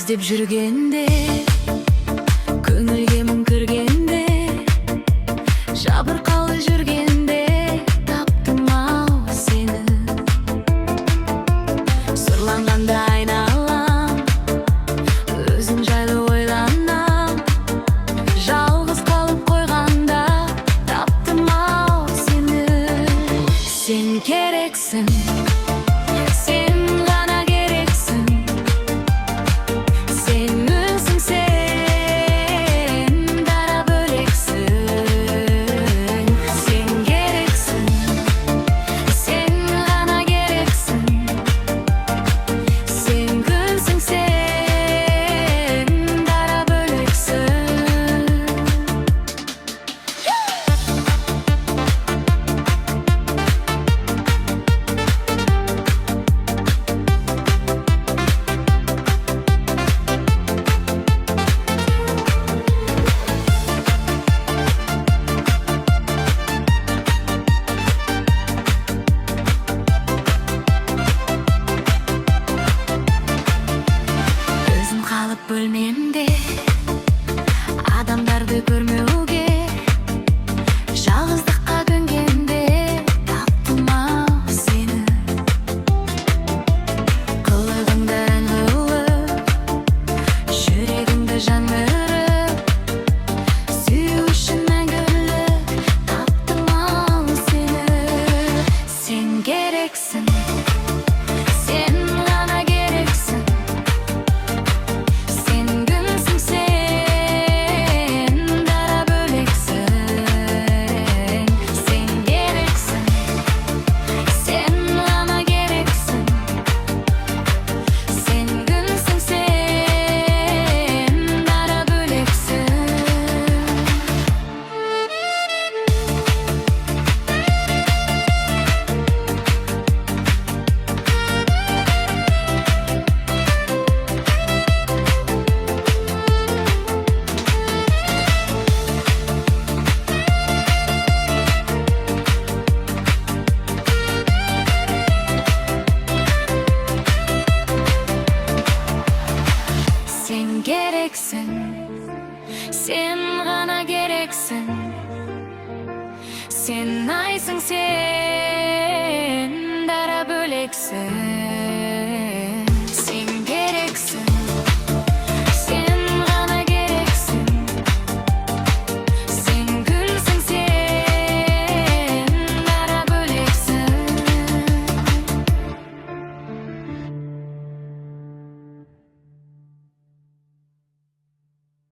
іздеп жүргенде, көңілге мұң кіргенде, жабырқаулы жүргенде таптым-ау сені. Сұрланғанда айналам, өзің жайлы ойланам, жалғыз қалып қойғанда таптым-ау сені. Сен керексің, сен ғана керексің, сен өзің, сен дара бөлексің. Сен керексің, сен ғана керексің, сен гүлсің, сен дара бөлексің. Өзім қалып бөлмемде, адамдарды көрмеуге, жалғыздыққа көнгенде таптым-ау сені. Қылығыңды әнгі ұлып, жүрегіңді жан өріп, сүю үшін мәңгілік таптым-ау сені. Сен керексің, сен ғана керексің, сен гүлсің, сен дара бөлексің. Сен керексің, сен ғана керексің, сен гүлсің, сен дара бөлексің. Sen керексің, сен ғана керексің, сен айсың, сен дара бөлексің.